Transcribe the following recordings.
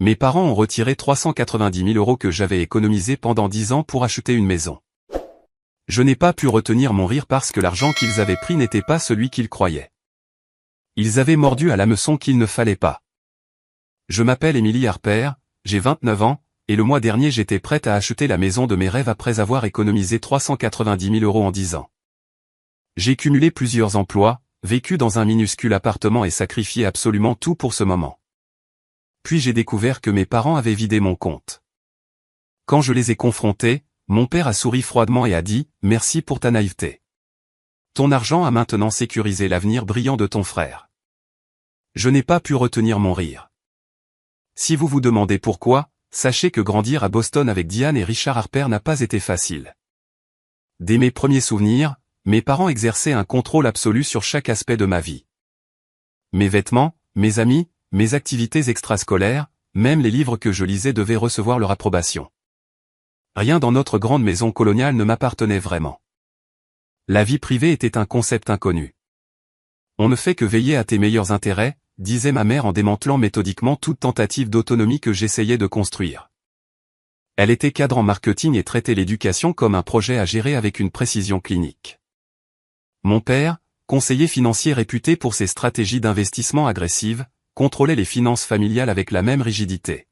Mes parents ont retiré 390 000 € que j'avais économisés pendant 10 ans pour acheter une maison. Je n'ai pas pu retenir mon rire parce que l'argent qu'ils avaient pris n'était pas celui qu'ils croyaient. Ils avaient mordu à l'hameçon qu'il ne fallait pas. Je m'appelle Émilie Harper, j'ai 29 ans, et le mois dernier j'étais prête à acheter la maison de mes rêves après avoir économisé 390 000 € en 10 ans. J'ai cumulé plusieurs emplois, vécu dans un minuscule appartement et sacrifié absolument tout pour ce moment. Puis j'ai découvert que mes parents avaient vidé mon compte. Quand je les ai confrontés, mon père a souri froidement et a dit « Merci pour ta naïveté. Ton argent a maintenant sécurisé l'avenir brillant de ton frère. » Je n'ai pas pu retenir mon rire. Si vous vous demandez pourquoi, sachez que grandir à Boston avec Diane et Richard Harper n'a pas été facile. Dès mes premiers souvenirs, mes parents exerçaient un contrôle absolu sur chaque aspect de ma vie. Mes vêtements, mes amis, mes activités extrascolaires, même les livres que je lisais devaient recevoir leur approbation. Rien dans notre grande maison coloniale ne m'appartenait vraiment. La vie privée était un concept inconnu. On ne fait que veiller à tes meilleurs intérêts, disait ma mère en démantelant méthodiquement toute tentative d'autonomie que j'essayais de construire. Elle était cadre en marketing et traitait l'éducation comme un projet à gérer avec une précision clinique. Mon père, conseiller financier réputé pour ses stratégies d'investissement agressives, contrôlait les finances familiales avec la même rigidité.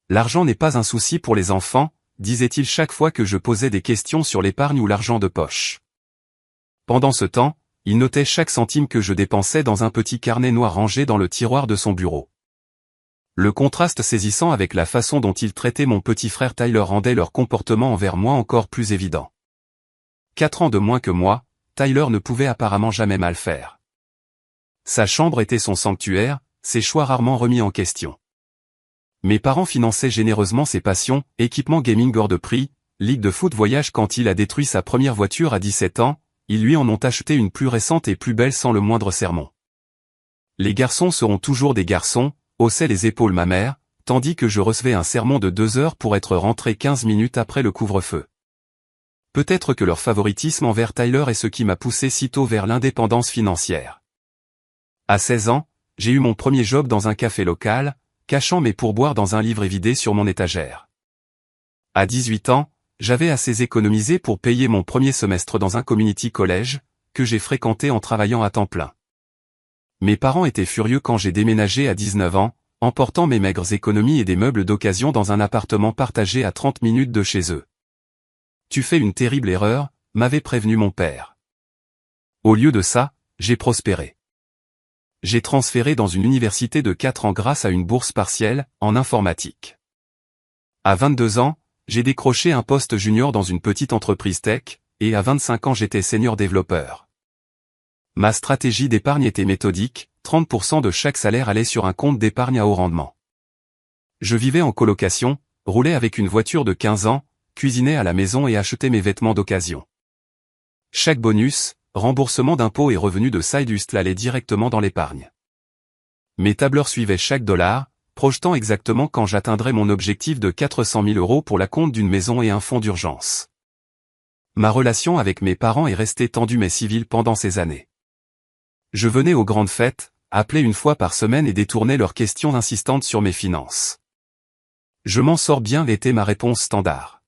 L'argent n'est pas un souci pour les enfants, disait-il chaque fois que je posais des questions sur l'épargne ou l'argent de poche. Pendant ce temps, il notait chaque centime que je dépensais dans un petit carnet noir rangé dans le tiroir de son bureau. Le contraste saisissant avec la façon dont il traitait mon petit frère Tyler rendait leur comportement envers moi encore plus évident. 4 ans de moins que moi, Tyler ne pouvait apparemment jamais mal faire. Sa chambre était son sanctuaire, ses choix rarement remis en question. Mes parents finançaient généreusement ses passions, équipement gaming hors de prix, ligue de foot voyage quand il a détruit sa première voiture à 17 ans, ils lui en ont acheté une plus récente et plus belle sans le moindre sermon. Les garçons seront toujours des garçons, haussait les épaules ma mère, tandis que je recevais un sermon de 2 heures pour être rentré 15 minutes après le couvre-feu. Peut-être que leur favoritisme envers Tyler est ce qui m'a poussé si tôt vers l'indépendance financière. À 16 ans, j'ai eu mon premier job dans un café local, cachant mes pourboires dans un livre évidé sur mon étagère. À 18 ans, j'avais assez économisé pour payer mon premier semestre dans un community college, que j'ai fréquenté en travaillant à temps plein. Mes parents étaient furieux quand j'ai déménagé à 19 ans, emportant mes maigres économies et des meubles d'occasion dans un appartement partagé à 30 minutes de chez eux. « Tu fais une terrible erreur », m'avait prévenu mon père. Au lieu de ça, j'ai prospéré. J'ai transféré dans une université de 4 ans grâce à une bourse partielle, en informatique. À 22 ans, j'ai décroché un poste junior dans une petite entreprise tech, et à 25 ans j'étais senior développeur. Ma stratégie d'épargne était méthodique, 30% de chaque salaire allait sur un compte d'épargne à haut rendement. Je vivais en colocation, roulais avec une voiture de 15 ans, cuisinais à la maison et achetais mes vêtements d'occasion. Chaque bonus, remboursement d'impôts et revenus de side hustle allait directement dans l'épargne. Mes tableurs suivaient chaque dollar, projetant exactement quand j'atteindrais mon objectif de 400 000 € pour la compte d'une maison et un fonds d'urgence. Ma relation avec mes parents est restée tendue mais civile pendant ces années. Je venais aux grandes fêtes, appelais une fois par semaine et détournais leurs questions insistantes sur mes finances. Je m'en sors bien était ma réponse standard.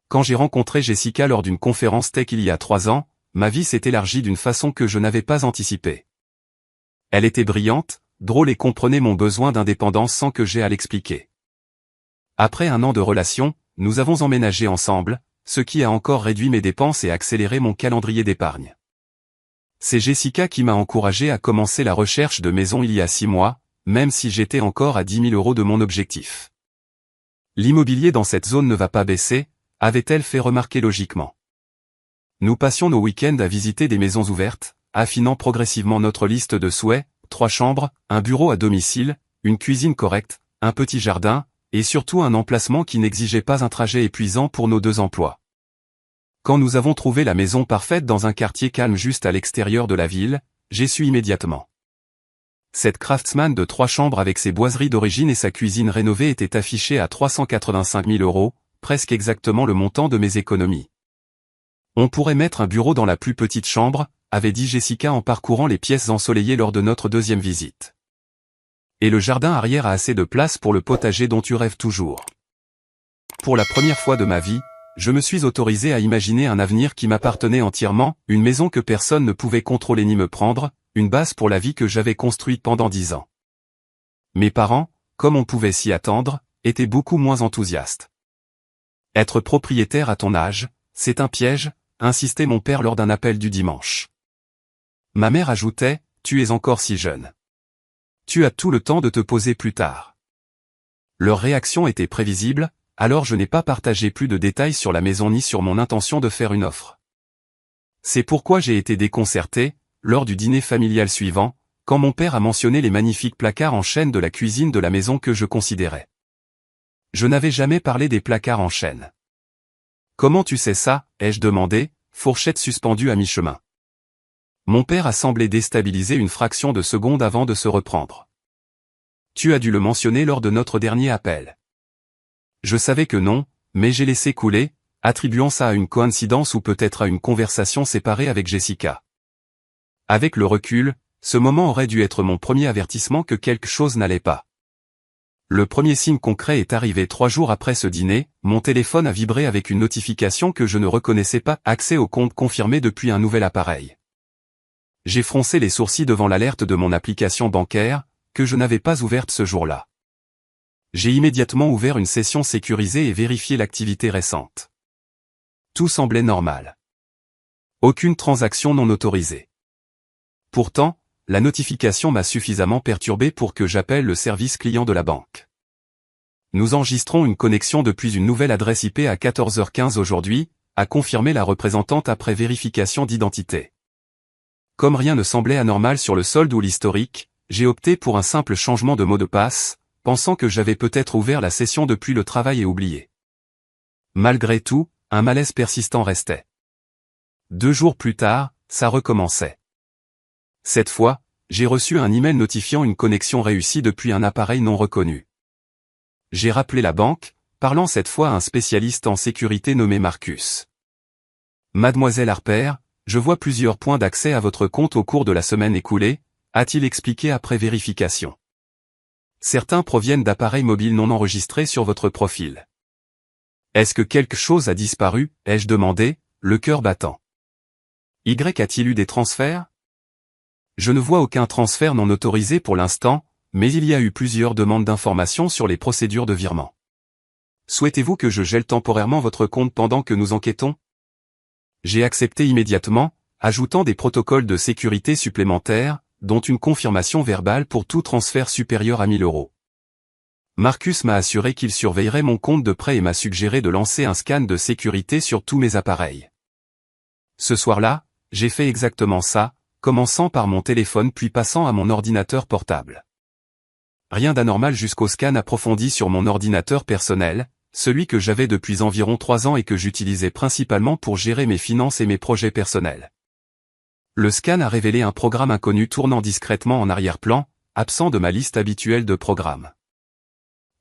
Quand j'ai rencontré Jessica lors d'une conférence tech il y a 3 ans, ma vie s'est élargie d'une façon que je n'avais pas anticipée. Elle était brillante, drôle et comprenait mon besoin d'indépendance sans que j'aie à l'expliquer. Après 1 an de relation, nous avons emménagé ensemble, ce qui a encore réduit mes dépenses et accéléré mon calendrier d'épargne. C'est Jessica qui m'a encouragé à commencer la recherche de maison il y a 6 mois, même si j'étais encore à 10 000 € de mon objectif. L'immobilier dans cette zone ne va pas baisser, avait-elle fait remarquer logiquement. Nous passions nos week-ends à visiter des maisons ouvertes, affinant progressivement notre liste de souhaits, 3 chambres, un bureau à domicile, une cuisine correcte, un petit jardin, et surtout un emplacement qui n'exigeait pas un trajet épuisant pour nos 2 emplois. Quand nous avons trouvé la maison parfaite dans un quartier calme juste à l'extérieur de la ville, j'ai su immédiatement. Cette Craftsman de 3 chambres avec ses boiseries d'origine et sa cuisine rénovée était affichée à 385 000 €, presque exactement le montant de mes économies. On pourrait mettre un bureau dans la plus petite chambre, avait dit Jessica en parcourant les pièces ensoleillées lors de notre 2e visite. Et le jardin arrière a assez de place pour le potager dont tu rêves toujours. Pour la première fois de ma vie, je me suis autorisé à imaginer un avenir qui m'appartenait entièrement, une maison que personne ne pouvait contrôler ni me prendre, une base pour la vie que j'avais construite pendant 10 ans. Mes parents, comme on pouvait s'y attendre, étaient beaucoup moins enthousiastes. Être propriétaire à ton âge, c'est un piège, insistait mon père lors d'un appel du dimanche. Ma mère ajoutait, tu es encore si jeune. Tu as tout le temps de te poser plus tard. Leur réaction était prévisible, alors je n'ai pas partagé plus de détails sur la maison ni sur mon intention de faire une offre. C'est pourquoi j'ai été déconcerté, lors du dîner familial suivant, quand mon père a mentionné les magnifiques placards en chêne de la cuisine de la maison que je considérais. Je n'avais jamais parlé des placards en chêne. Comment tu sais ça, ai-je demandé, fourchette suspendue à mi-chemin. Mon père a semblé déstabilisé une fraction de seconde avant de se reprendre. Tu as dû le mentionner lors de notre dernier appel. Je savais que non, mais j'ai laissé couler, attribuant ça à une coïncidence ou peut-être à une conversation séparée avec Jessica. Avec le recul, ce moment aurait dû être mon premier avertissement que quelque chose n'allait pas. Le premier signe concret est arrivé 3 jours après ce dîner, mon téléphone a vibré avec une notification que je ne reconnaissais pas, accès au compte confirmé depuis un nouvel appareil. J'ai froncé les sourcils devant l'alerte de mon application bancaire, que je n'avais pas ouverte ce jour-là. J'ai immédiatement ouvert une session sécurisée et vérifié l'activité récente. Tout semblait normal. Aucune transaction non autorisée. Pourtant, la notification m'a suffisamment perturbé pour que j'appelle le service client de la banque. Nous enregistrons une connexion depuis une nouvelle adresse IP à 14h15 aujourd'hui, a confirmé la représentante après vérification d'identité. Comme rien ne semblait anormal sur le solde ou l'historique, j'ai opté pour un simple changement de mot de passe, pensant que j'avais peut-être ouvert la session depuis le travail et oublié. Malgré tout, un malaise persistant restait. 2 jours plus tard, ça recommençait. Cette fois, j'ai reçu un email notifiant une connexion réussie depuis un appareil non reconnu. J'ai rappelé la banque, parlant cette fois à un spécialiste en sécurité nommé Marcus. Mademoiselle Harper, je vois plusieurs points d'accès à votre compte au cours de la semaine écoulée, a-t-il expliqué après vérification. Certains proviennent d'appareils mobiles non enregistrés sur votre profil. Est-ce que quelque chose a disparu, ai-je demandé, le cœur battant. Y a-t-il eu des transferts? Je ne vois aucun transfert non autorisé pour l'instant, mais il y a eu plusieurs demandes d'informations sur les procédures de virement. Souhaitez-vous que je gèle temporairement votre compte pendant que nous enquêtons? J'ai accepté immédiatement, ajoutant des protocoles de sécurité supplémentaires, dont une confirmation verbale pour tout transfert supérieur à 1 000 €. Marcus m'a assuré qu'il surveillerait mon compte de près et m'a suggéré de lancer un scan de sécurité sur tous mes appareils. Ce soir-là, j'ai fait exactement ça, commençant par mon téléphone puis passant à mon ordinateur portable. Rien d'anormal jusqu'au scan approfondi sur mon ordinateur personnel, celui que j'avais depuis environ 3 ans et que j'utilisais principalement pour gérer mes finances et mes projets personnels. Le scan a révélé un programme inconnu tournant discrètement en arrière-plan, absent de ma liste habituelle de programmes.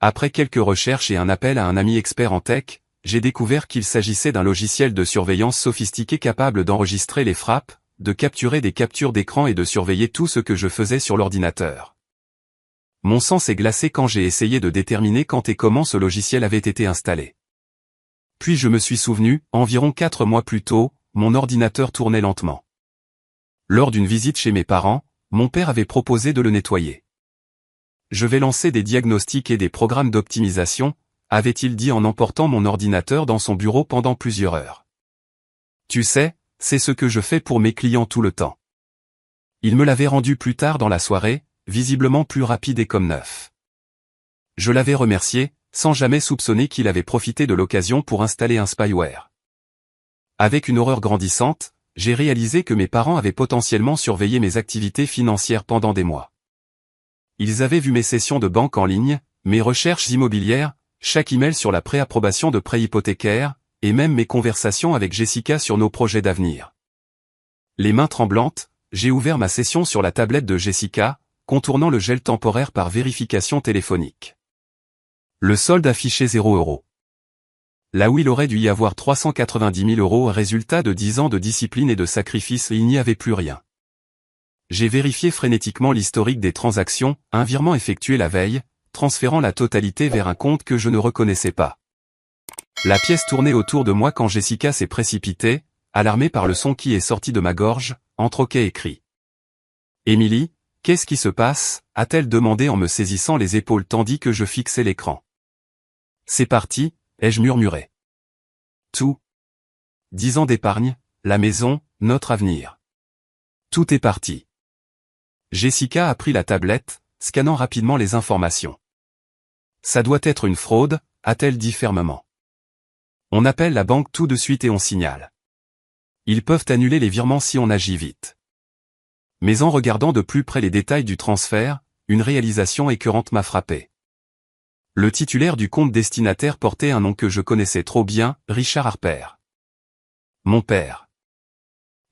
Après quelques recherches et un appel à un ami expert en tech, j'ai découvert qu'il s'agissait d'un logiciel de surveillance sophistiqué capable d'enregistrer les frappes, de capturer des captures d'écran et de surveiller tout ce que je faisais sur l'ordinateur. Mon sang s'est glacé quand j'ai essayé de déterminer quand et comment ce logiciel avait été installé. Puis je me suis souvenu, environ 4 mois plus tôt, mon ordinateur tournait lentement. Lors d'une visite chez mes parents, mon père avait proposé de le nettoyer. Je vais lancer des diagnostics et des programmes d'optimisation, avait-il dit en emportant mon ordinateur dans son bureau pendant plusieurs heures. Tu sais, c'est ce que je fais pour mes clients tout le temps. Il me l'avait rendu plus tard dans la soirée, visiblement plus rapide et comme neuf. Je l'avais remercié, sans jamais soupçonner qu'il avait profité de l'occasion pour installer un spyware. Avec une horreur grandissante, j'ai réalisé que mes parents avaient potentiellement surveillé mes activités financières pendant des mois. Ils avaient vu mes sessions de banque en ligne, mes recherches immobilières, chaque email sur la préapprobation de prêts hypothécaires, et même mes conversations avec Jessica sur nos projets d'avenir. Les mains tremblantes, j'ai ouvert ma session sur la tablette de Jessica, contournant le gel temporaire par vérification téléphonique. Le solde affichait 0 €. Là où il aurait dû y avoir 390 000 € résultat de 10 ans de discipline et de sacrifice, il n'y avait plus rien. J'ai vérifié frénétiquement l'historique des transactions, un virement effectué la veille, transférant la totalité vers un compte que je ne reconnaissais pas. La pièce tournait autour de moi quand Jessica s'est précipitée, alarmée par le son qui est sorti de ma gorge, entrecoquet et cri. « Émilie, qu'est-ce qui se passe ?» a-t-elle demandé en me saisissant les épaules tandis que je fixais l'écran. « C'est parti », ai-je murmuré. « Tout. 10 ans d'épargne, la maison, notre avenir. Tout est parti. » Jessica a pris la tablette, scannant rapidement les informations. « Ça doit être une fraude », a-t-elle dit fermement. « On appelle la banque tout de suite et on signale. Ils peuvent annuler les virements si on agit vite. » Mais en regardant de plus près les détails du transfert, une réalisation écœurante m'a frappé. Le titulaire du compte destinataire portait un nom que je connaissais trop bien, Richard Harper. Mon père.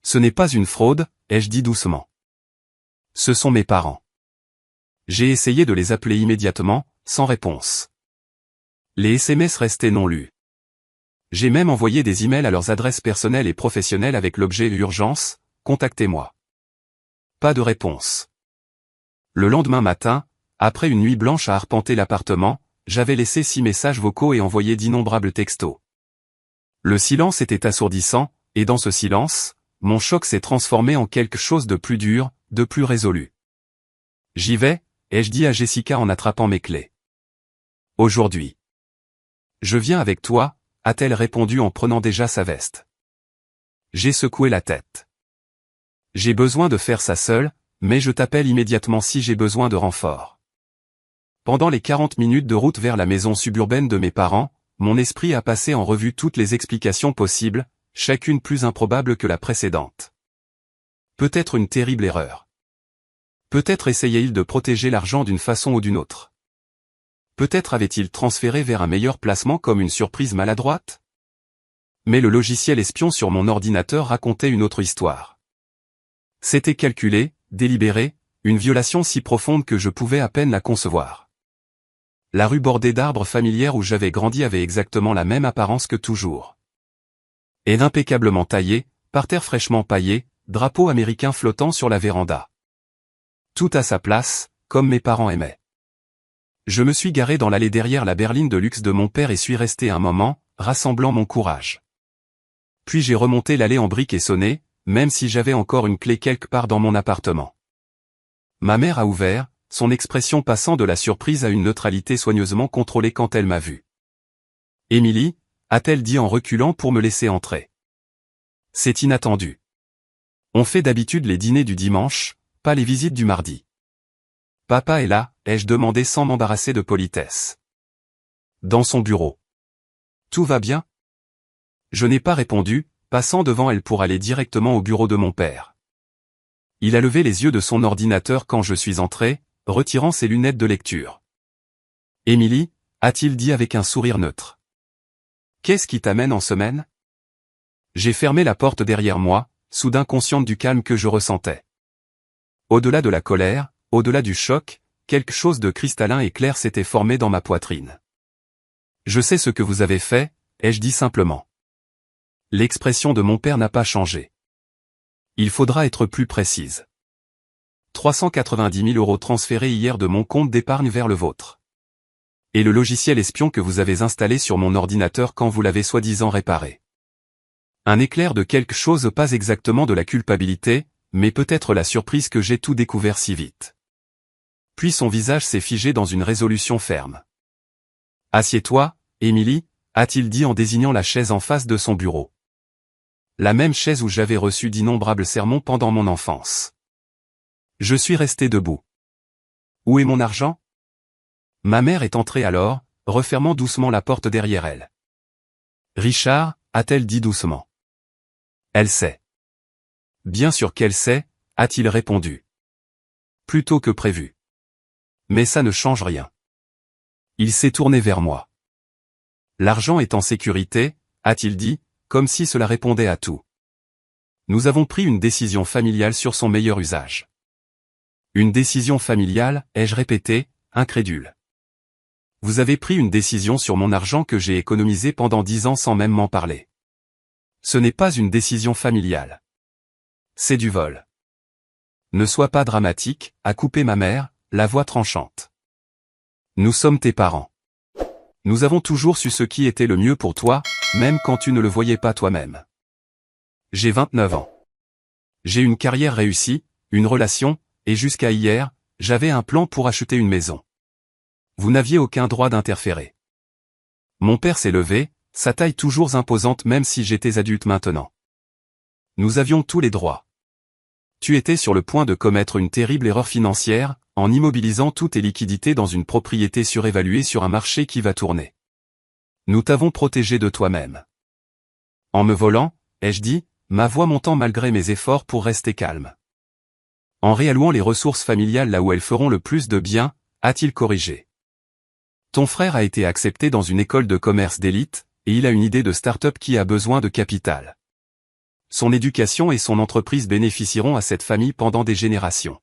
Ce n'est pas une fraude, ai-je dit doucement. Ce sont mes parents. J'ai essayé de les appeler immédiatement, sans réponse. Les SMS restaient non lus. J'ai même envoyé des emails à leurs adresses personnelles et professionnelles avec l'objet urgence, contactez-moi. Pas de réponse. Le lendemain matin, après une nuit blanche à arpenter l'appartement, j'avais laissé 6 messages vocaux et envoyé d'innombrables textos. Le silence était assourdissant, et dans ce silence, mon choc s'est transformé en quelque chose de plus dur, de plus résolu. J'y vais, ai-je dit à Jessica en attrapant mes clés. Aujourd'hui. Je viens avec toi, a-t-elle répondu en prenant déjà sa veste. J'ai secoué la tête. J'ai besoin de faire ça seul, mais je t'appelle immédiatement si j'ai besoin de renfort. Pendant les 40 minutes de route vers la maison suburbaine de mes parents, mon esprit a passé en revue toutes les explications possibles, chacune plus improbable que la précédente. Peut-être une terrible erreur. Peut-être essayait-il de protéger l'argent d'une façon ou d'une autre. Peut-être avait-il transféré vers un meilleur placement comme une surprise maladroite. Mais le logiciel espion sur mon ordinateur racontait une autre histoire. C'était calculé, délibéré, une violation si profonde que je pouvais à peine la concevoir. La rue bordée d'arbres familières où j'avais grandi avait exactement la même apparence que toujours. Et impeccablement taillée, parterre fraîchement paillé, drapeau américain flottant sur la véranda. Tout à sa place, comme mes parents aimaient. Je me suis garé dans l'allée derrière la berline de luxe de mon père et suis resté un moment, rassemblant mon courage. Puis j'ai remonté l'allée en briques et sonné, même si j'avais encore une clé quelque part dans mon appartement. Ma mère a ouvert, son expression passant de la surprise à une neutralité soigneusement contrôlée quand elle m'a vu. « Émilie » a-t-elle dit en reculant pour me laisser entrer. « C'est inattendu. On fait d'habitude les dîners du dimanche, pas les visites du mardi. »« Papa est là » ai-je demandé sans m'embarrasser de politesse. « Dans son bureau. »« Tout va bien ?» Je n'ai pas répondu, passant devant elle pour aller directement au bureau de mon père. Il a levé les yeux de son ordinateur quand je suis entré, retirant ses lunettes de lecture. « Émilie » a-t-il dit avec un sourire neutre. « Qu'est-ce qui t'amène en semaine ?» J'ai fermé la porte derrière moi, soudain consciente du calme que je ressentais. Au-delà de la colère, au-delà du choc, quelque chose de cristallin et clair s'était formé dans ma poitrine. « Je sais ce que vous avez fait » ai-je dit simplement. L'expression de mon père n'a pas changé. Il faudra être plus précise. 390 000 € transférés hier de mon compte d'épargne vers le vôtre. Et le logiciel espion que vous avez installé sur mon ordinateur quand vous l'avez soi-disant réparé. Un éclair de quelque chose, pas exactement de la culpabilité, mais peut-être la surprise que j'ai tout découvert si vite. Puis son visage s'est figé dans une résolution ferme. « Assieds-toi, Émilie » a-t-il dit en désignant la chaise en face de son bureau. La même chaise où j'avais reçu d'innombrables sermons pendant mon enfance. Je suis resté debout. Où est mon argent ? Ma mère est entrée alors, refermant doucement la porte derrière elle. Richard, a-t-elle dit doucement. Elle sait. Bien sûr qu'elle sait, a-t-il répondu. Plus tôt que prévu. Mais ça ne change rien. Il s'est tourné vers moi. L'argent est en sécurité, a-t-il dit, comme si cela répondait à tout. Nous avons pris une décision familiale sur son meilleur usage. Une décision familiale, ai-je répété, incrédule. Vous avez pris une décision sur mon argent que j'ai économisé pendant 10 ans sans même m'en parler. Ce n'est pas une décision familiale. C'est du vol. ne sois pas dramatique, a coupé ma mère, la voix tranchante. Nous sommes tes parents. Nous avons toujours su ce qui était le mieux pour toi, même quand tu ne le voyais pas toi-même. J'ai 29 ans. J'ai une carrière réussie, une relation, et jusqu'à hier, j'avais un plan pour acheter une maison. Vous n'aviez aucun droit d'interférer. Mon père s'est levé, sa taille toujours imposante même si j'étais adulte maintenant. Nous avions tous les droits. Tu étais sur le point de commettre une terrible erreur financière, en immobilisant toutes tes liquidités dans une propriété surévaluée sur un marché qui va tourner. Nous t'avons protégé de toi-même. En me volant, ai-je dit, ma voix montant malgré mes efforts pour rester calme. En réallouant les ressources familiales là où elles feront le plus de bien, a-t-il corrigé. Ton frère a été accepté dans une école de commerce d'élite, et il a une idée de start-up qui a besoin de capital. Son éducation et son entreprise bénéficieront à cette famille pendant des générations.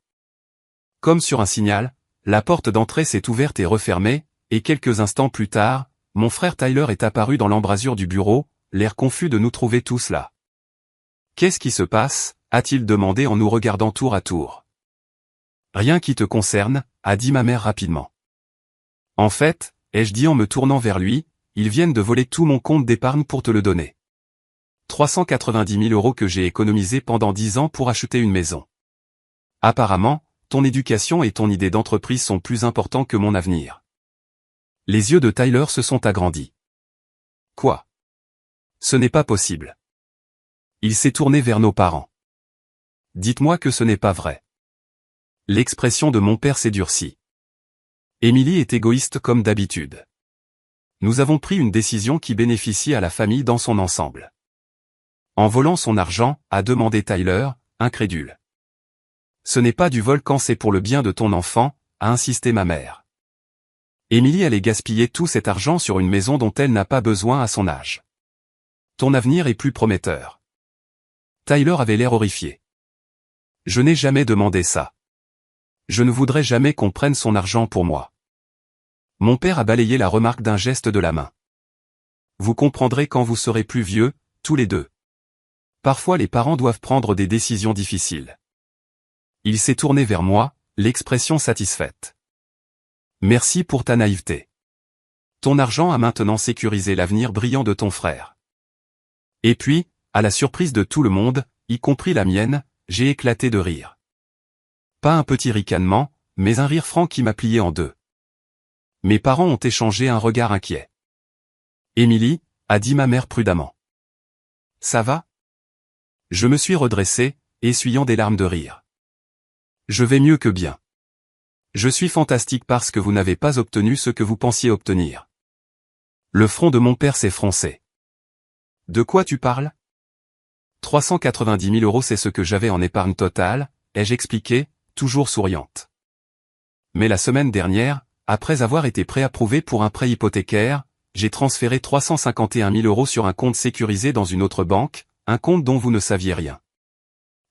Comme sur un signal, la porte d'entrée s'est ouverte et refermée, et quelques instants plus tard, mon frère Tyler est apparu dans l'embrasure du bureau, l'air confus de nous trouver tous là. « Qu'est-ce qui se passe » a-t-il demandé en nous regardant tour à tour. « Rien qui te concerne » a dit ma mère rapidement. « En fait, ai-je dit en me tournant vers lui, ils viennent de voler tout mon compte d'épargne pour te le donner. 390 000 € que j'ai économisé pendant 10 ans pour acheter une maison. Apparemment, ton éducation et ton idée d'entreprise sont plus importants que mon avenir. » Les yeux de Tyler se sont agrandis. « Quoi ? Ce n'est pas possible. » Il s'est tourné vers nos parents. « Dites-moi que ce n'est pas vrai. » L'expression de mon père s'est durcie. Émilie est égoïste comme d'habitude. Nous avons pris une décision qui bénéficie à la famille dans son ensemble. En volant son argent, a demandé Tyler, incrédule. Ce n'est pas du vol quand c'est pour le bien de ton enfant, a insisté ma mère. Émilie allait gaspiller tout cet argent sur une maison dont elle n'a pas besoin à son âge. Ton avenir est plus prometteur. Tyler avait l'air horrifié. Je n'ai jamais demandé ça. Je ne voudrais jamais qu'on prenne son argent pour moi. Mon père a balayé la remarque d'un geste de la main. Vous comprendrez quand vous serez plus vieux, tous les deux. Parfois les parents doivent prendre des décisions difficiles. Il s'est tourné vers moi, l'expression satisfaite. Merci pour ta naïveté. Ton argent a maintenant sécurisé l'avenir brillant de ton frère. Et puis, à la surprise de tout le monde, y compris la mienne, j'ai éclaté de rire. Pas un petit ricanement, mais un rire franc qui m'a plié en deux. Mes parents ont échangé un regard inquiet. Émilie, a dit ma mère prudemment. Ça va ? Je me suis redressé, essuyant des larmes de rire. Je vais mieux que bien. Je suis fantastique parce que vous n'avez pas obtenu ce que vous pensiez obtenir. Le front de mon père s'est froncé. De quoi tu parles ? 390 000 € c'est ce que j'avais en épargne totale, ai-je expliqué, toujours souriante. Mais la semaine dernière, après avoir été préapprouvé pour un prêt hypothécaire, j'ai transféré 351 000 € sur un compte sécurisé dans une autre banque, un compte dont vous ne saviez rien.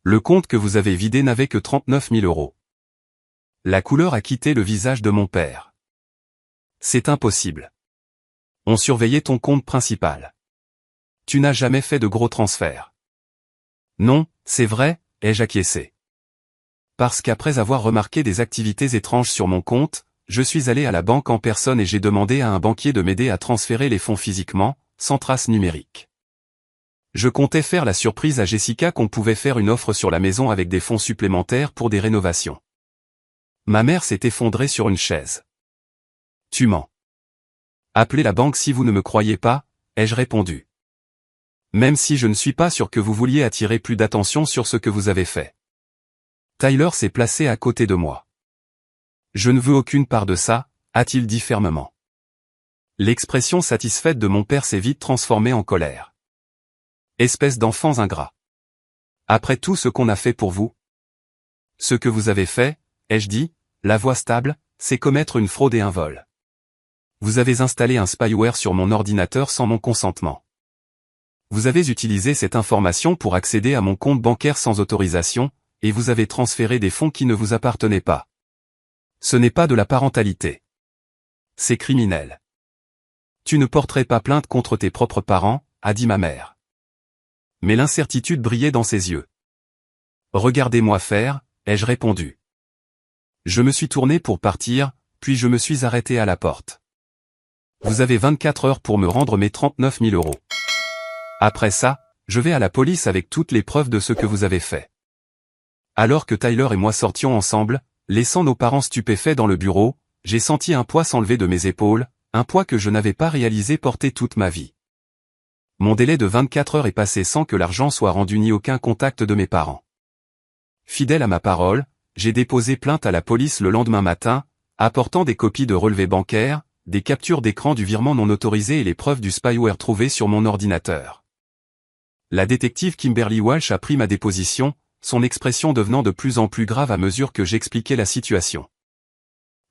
Le compte que vous avez vidé n'avait que 39 000 €. La couleur a quitté le visage de mon père. C'est impossible. On surveillait ton compte principal. Tu n'as jamais fait de gros transferts. Non, c'est vrai, ai-je acquiescé. Parce qu'après avoir remarqué des activités étranges sur mon compte, je suis allé à la banque en personne et j'ai demandé à un banquier de m'aider à transférer les fonds physiquement, sans trace numérique. Je comptais faire la surprise à Jessica qu'on pouvait faire une offre sur la maison avec des fonds supplémentaires pour des rénovations. Ma mère s'est effondrée sur une chaise. Tu mens. Appelez la banque si vous ne me croyez pas, ai-je répondu. Même si je ne suis pas sûr que vous vouliez attirer plus d'attention sur ce que vous avez fait. Tyler s'est placé à côté de moi. Je ne veux aucune part de ça, a-t-il dit fermement. L'expression satisfaite de mon père s'est vite transformée en colère. Espèce d'enfants ingrats. Après tout ce qu'on a fait pour vous. Ce que vous avez fait, ai-je dit, la voix stable, c'est commettre une fraude et un vol. Vous avez installé un spyware sur mon ordinateur sans mon consentement. Vous avez utilisé cette information pour accéder à mon compte bancaire sans autorisation, et vous avez transféré des fonds qui ne vous appartenaient pas. Ce n'est pas de la parentalité. C'est criminel. Tu ne porterais pas plainte contre tes propres parents, a dit ma mère. Mais l'incertitude brillait dans ses yeux. Regardez-moi faire, ai-je répondu. Je me suis tourné pour partir, puis je me suis arrêté à la porte. Vous avez 24 heures pour me rendre mes 39 000 euros. Après ça, je vais à la police avec toutes les preuves de ce que vous avez fait. Alors que Tyler et moi sortions ensemble, laissant nos parents stupéfaits dans le bureau, j'ai senti un poids s'enlever de mes épaules, un poids que je n'avais pas réalisé porter toute ma vie. Mon délai de 24 heures est passé sans que l'argent soit rendu ni aucun contact de mes parents. Fidèle à ma parole, j'ai déposé plainte à la police le lendemain matin, apportant des copies de relevés bancaires, des captures d'écran du virement non autorisé et les preuves du spyware trouvé sur mon ordinateur. La détective Kimberly Walsh a pris ma déposition, son expression devenant de plus en plus grave à mesure que j'expliquais la situation.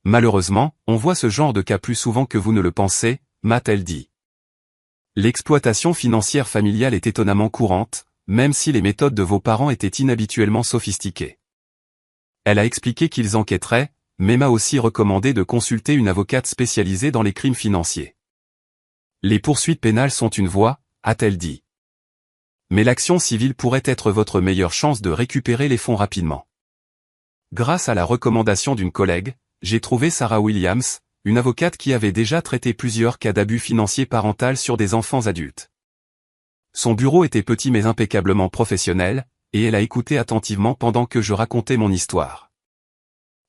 Malheureusement, on voit ce genre de cas plus souvent que vous ne le pensez, m'a-t-elle dit. L'exploitation financière familiale est étonnamment courante, même si les méthodes de vos parents étaient inhabituellement sophistiquées. Elle a expliqué qu'ils enquêteraient, mais m'a aussi recommandé de consulter une avocate spécialisée dans les crimes financiers. Les poursuites pénales sont une voie, a-t-elle dit. Mais l'action civile pourrait être votre meilleure chance de récupérer les fonds rapidement. Grâce à la recommandation d'une collègue, j'ai trouvé Sarah Williams, une avocate qui avait déjà traité plusieurs cas d'abus financiers parental sur des enfants adultes. Son bureau était petit mais impeccablement professionnel, et elle a écouté attentivement pendant que je racontais mon histoire.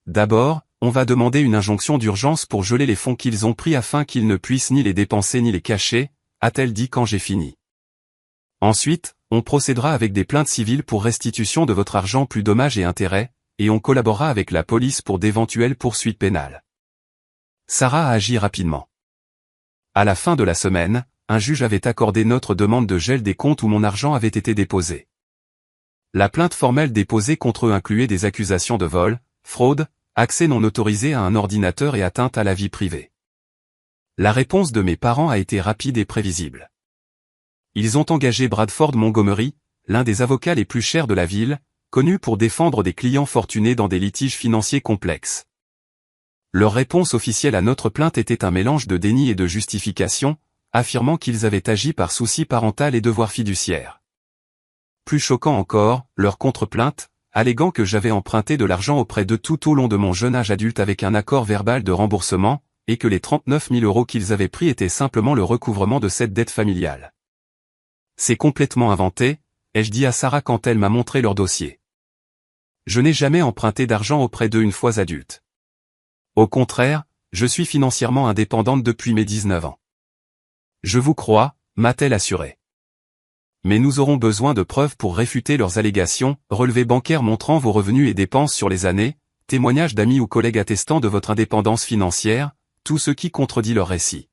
D'abord, on va demander une injonction d'urgence pour geler les fonds qu'ils ont pris afin qu'ils ne puissent ni les dépenser ni les cacher, a-t-elle dit quand j'ai fini. Ensuite, on procédera avec des plaintes civiles pour restitution de votre argent plus dommages et intérêts, et on collaborera avec la police pour d'éventuelles poursuites pénales. Sarah a agi rapidement. À la fin de la semaine, un juge avait accordé notre demande de gel des comptes où mon argent avait été déposé. La plainte formelle déposée contre eux incluait des accusations de vol, fraude, accès non autorisé à un ordinateur et atteinte à la vie privée. La réponse de mes parents a été rapide et prévisible. Ils ont engagé Bradford Montgomery, l'un des avocats les plus chers de la ville, connu pour défendre des clients fortunés dans des litiges financiers complexes. Leur réponse officielle à notre plainte était un mélange de déni et de justification, affirmant qu'ils avaient agi par souci parental et devoir fiduciaire. Plus choquant encore, leur contre-plainte, alléguant que j'avais emprunté de l'argent auprès d'eux tout au long de mon jeune âge adulte avec un accord verbal de remboursement, et que les 39 000 euros qu'ils avaient pris étaient simplement le recouvrement de cette dette familiale. C'est complètement inventé, ai-je dit à Sarah quand elle m'a montré leur dossier. Je n'ai jamais emprunté d'argent auprès d'eux une fois adulte. Au contraire, je suis financièrement indépendante depuis mes 19 ans. Je vous crois, m'a-t-elle assuré. Mais nous aurons besoin de preuves pour réfuter leurs allégations, relevés bancaires montrant vos revenus et dépenses sur les années, témoignages d'amis ou collègues attestant de votre indépendance financière, tout ce qui contredit leur récit.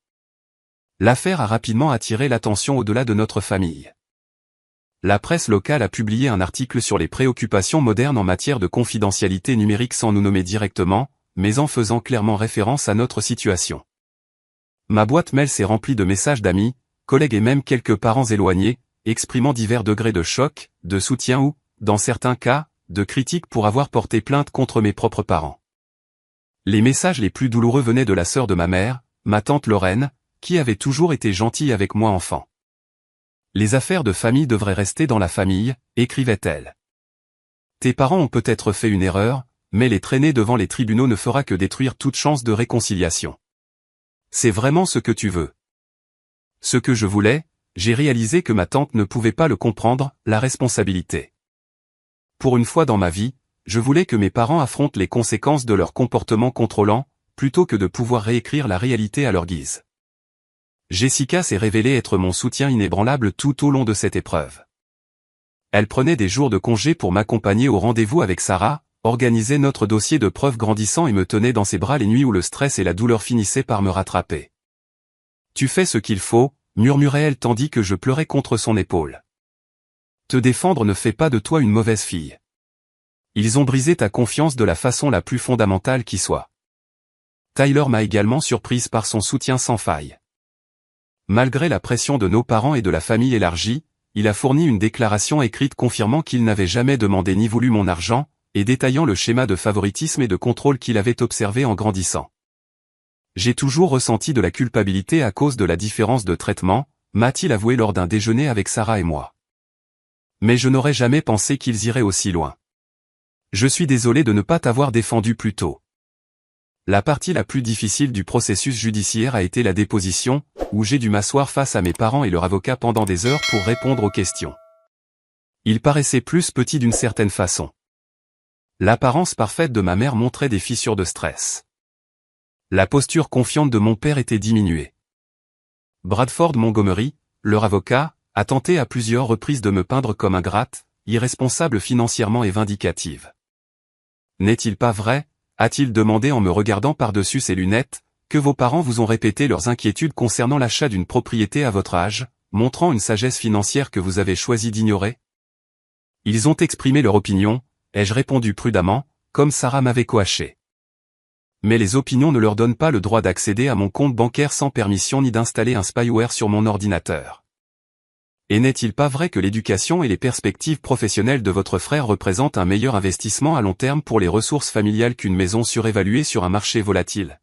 L'affaire a rapidement attiré l'attention au-delà de notre famille. La presse locale a publié un article sur les préoccupations modernes en matière de confidentialité numérique sans nous nommer directement, mais en faisant clairement référence à notre situation. Ma boîte mail s'est remplie de messages d'amis, collègues et même quelques parents éloignés, exprimant divers degrés de choc, de soutien ou, dans certains cas, de critiques pour avoir porté plainte contre mes propres parents. Les messages les plus douloureux venaient de la sœur de ma mère, ma tante Lorraine, qui avait toujours été gentille avec moi enfant. Les affaires de famille devraient rester dans la famille, écrivait-elle. Tes parents ont peut-être fait une erreur, mais les traîner devant les tribunaux ne fera que détruire toute chance de réconciliation. C'est vraiment ce que tu veux. Ce que je voulais, j'ai réalisé que ma tante ne pouvait pas le comprendre, la responsabilité. Pour une fois dans ma vie, je voulais que mes parents affrontent les conséquences de leur comportement contrôlant, plutôt que de pouvoir réécrire la réalité à leur guise. Jessica s'est révélée être mon soutien inébranlable tout au long de cette épreuve. Elle prenait des jours de congé pour m'accompagner au rendez-vous avec Sarah, organisait notre dossier de preuves grandissant et me tenait dans ses bras les nuits où le stress et la douleur finissaient par me rattraper. Tu fais ce qu'il faut, murmurait-elle tandis que je pleurais contre son épaule. Te défendre ne fait pas de toi une mauvaise fille. Ils ont brisé ta confiance de la façon la plus fondamentale qui soit. Tyler m'a également surprise par son soutien sans faille. Malgré la pression de nos parents et de la famille élargie, il a fourni une déclaration écrite confirmant qu'il n'avait jamais demandé ni voulu mon argent, et détaillant le schéma de favoritisme et de contrôle qu'il avait observé en grandissant. J'ai toujours ressenti de la culpabilité à cause de la différence de traitement, m'a-t-il avoué lors d'un déjeuner avec Sarah et moi. Mais je n'aurais jamais pensé qu'ils iraient aussi loin. Je suis désolé de ne pas t'avoir défendu plus tôt. La partie la plus difficile du processus judiciaire a été la déposition, où j'ai dû m'asseoir face à mes parents et leur avocat pendant des heures pour répondre aux questions. Ils paraissaient plus petits d'une certaine façon. L'apparence parfaite de ma mère montrait des fissures de stress. La posture confiante de mon père était diminuée. Bradford Montgomery, leur avocat, a tenté à plusieurs reprises de me peindre comme ingrate, irresponsable financièrement et vindicative. N'est-il pas vrai, a-t-il demandé en me regardant par-dessus ses lunettes, que vos parents vous ont répété leurs inquiétudes concernant l'achat d'une propriété à votre âge, montrant une sagesse financière que vous avez choisi d'ignorer? Ils ont exprimé leur opinion, ai-je répondu prudemment, comme Sarah m'avait coaché. Mais les opinions ne leur donnent pas le droit d'accéder à mon compte bancaire sans permission ni d'installer un spyware sur mon ordinateur. Et n'est-il pas vrai que l'éducation et les perspectives professionnelles de votre frère représentent un meilleur investissement à long terme pour les ressources familiales qu'une maison surévaluée sur un marché volatile?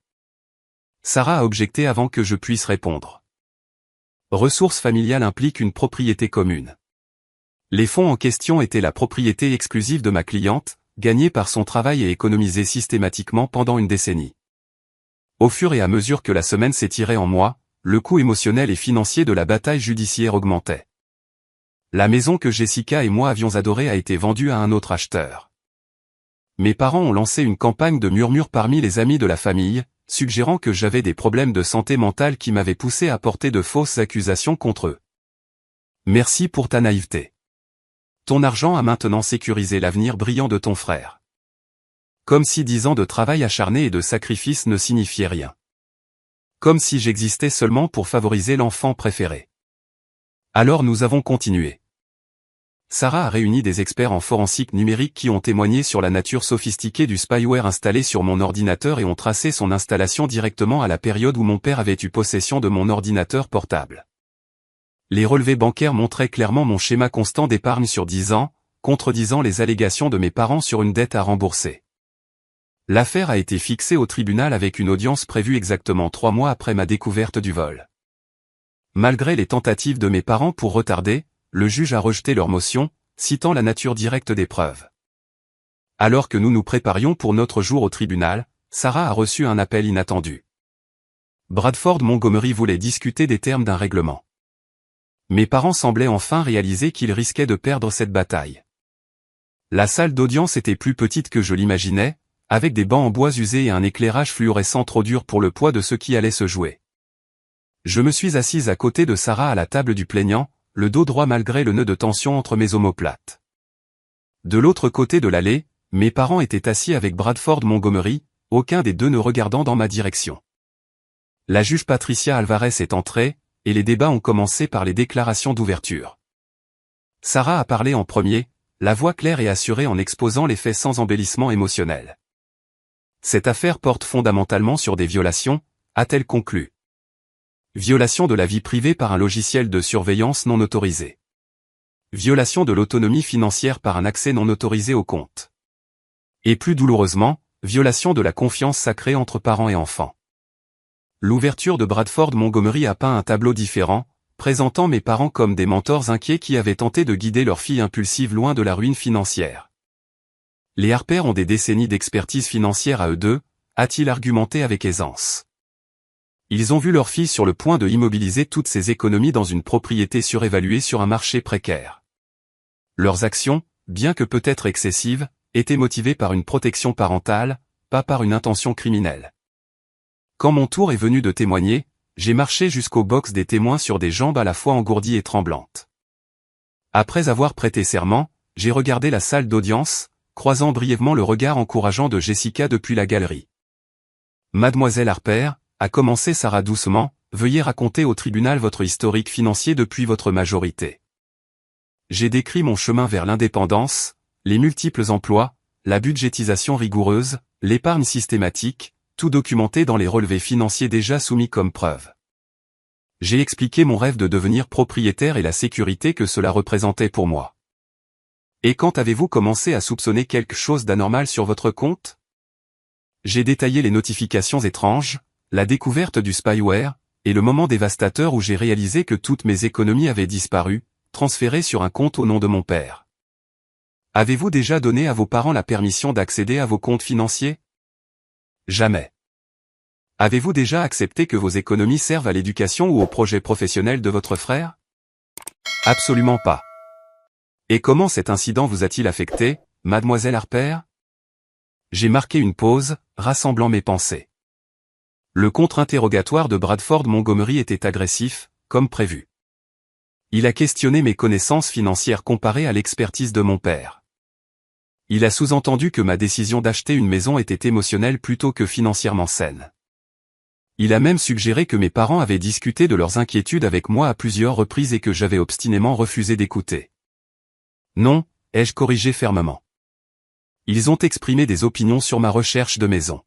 Sarah a objecté avant que je puisse répondre. Ressources familiales impliquent une propriété commune. Les fonds en question étaient la propriété exclusive de ma cliente, gagnée par son travail et économisée systématiquement pendant une décennie. Au fur et à mesure que la semaine s'étirait en mois, le coût émotionnel et financier de la bataille judiciaire augmentait. La maison que Jessica et moi avions adorée a été vendue à un autre acheteur. Mes parents ont lancé une campagne de murmures parmi les amis de la famille, suggérant que j'avais des problèmes de santé mentale qui m'avaient poussé à porter de fausses accusations contre eux. Merci pour ta naïveté. Ton argent a maintenant sécurisé l'avenir brillant de ton frère. Comme si 10 ans de travail acharné et de sacrifice ne signifiaient rien. Comme si j'existais seulement pour favoriser l'enfant préféré. Alors nous avons continué. Sarah a réuni des experts en forensique numérique qui ont témoigné sur la nature sophistiquée du spyware installé sur mon ordinateur et ont tracé son installation directement à la période où mon père avait eu possession de mon ordinateur portable. Les relevés bancaires montraient clairement mon schéma constant d'épargne sur 10 ans, contredisant les allégations de mes parents sur une dette à rembourser. L'affaire a été fixée au tribunal avec une audience prévue exactement 3 mois après ma découverte du vol. Malgré les tentatives de mes parents pour retarder, le juge a rejeté leur motion, citant la nature directe des preuves. Alors que nous nous préparions pour notre jour au tribunal, Sarah a reçu un appel inattendu. Bradford Montgomery voulait discuter des termes d'un règlement. Mes parents semblaient enfin réaliser qu'ils risquaient de perdre cette bataille. La salle d'audience était plus petite que je l'imaginais, avec des bancs en bois usés et un éclairage fluorescent trop dur pour le poids de ce qui allait se jouer. Je me suis assise à côté de Sarah à la table du plaignant, le dos droit malgré le nœud de tension entre mes omoplates. De l'autre côté de l'allée, mes parents étaient assis avec Bradford Montgomery, aucun des deux ne regardant dans ma direction. La juge Patricia Alvarez est entrée, et les débats ont commencé par les déclarations d'ouverture. Sarah a parlé en premier, la voix claire et assurée en exposant les faits sans embellissement émotionnel. Cette affaire porte fondamentalement sur des violations, a-t-elle conclu. Violation de la vie privée par un logiciel de surveillance non autorisé. Violation de l'autonomie financière par un accès non autorisé au compte. Et plus douloureusement, violation de la confiance sacrée entre parents et enfants. L'ouverture de Bradford Montgomery a peint un tableau différent, présentant mes parents comme des mentors inquiets qui avaient tenté de guider leur fille impulsive loin de la ruine financière. Les Harper ont des décennies d'expertise financière à eux deux, a-t-il argumenté avec aisance. Ils ont vu leur fille sur le point de immobiliser toutes ses économies dans une propriété surévaluée sur un marché précaire. Leurs actions, bien que peut-être excessives, étaient motivées par une protection parentale, pas par une intention criminelle. Quand mon tour est venu de témoigner, j'ai marché jusqu'au box des témoins sur des jambes à la fois engourdies et tremblantes. Après avoir prêté serment, j'ai regardé la salle d'audience, croisant brièvement le regard encourageant de Jessica depuis la galerie. Mademoiselle Harper, a commencé Sarah doucement, veuillez raconter au tribunal votre historique financier depuis votre majorité. J'ai décrit mon chemin vers l'indépendance, les multiples emplois, la budgétisation rigoureuse, l'épargne systématique, tout documenté dans les relevés financiers déjà soumis comme preuve. J'ai expliqué mon rêve de devenir propriétaire et la sécurité que cela représentait pour moi. Et quand avez-vous commencé à soupçonner quelque chose d'anormal sur votre compte? J'ai détaillé les notifications étranges, la découverte du spyware, et le moment dévastateur où j'ai réalisé que toutes mes économies avaient disparu, transférées sur un compte au nom de mon père. Avez-vous déjà donné à vos parents la permission d'accéder à vos comptes financiers? Jamais. Avez-vous déjà accepté que vos économies servent à l'éducation ou au projet professionnel de votre frère? Absolument pas. Et comment cet incident vous a-t-il affecté, mademoiselle Harper? J'ai marqué une pause, rassemblant mes pensées. Le contre-interrogatoire de Bradford Montgomery était agressif, comme prévu. Il a questionné mes connaissances financières comparées à l'expertise de mon père. Il a sous-entendu que ma décision d'acheter une maison était émotionnelle plutôt que financièrement saine. Il a même suggéré que mes parents avaient discuté de leurs inquiétudes avec moi à plusieurs reprises et que j'avais obstinément refusé d'écouter. Non, ai-je corrigé fermement. Ils ont exprimé des opinions sur ma recherche de maison.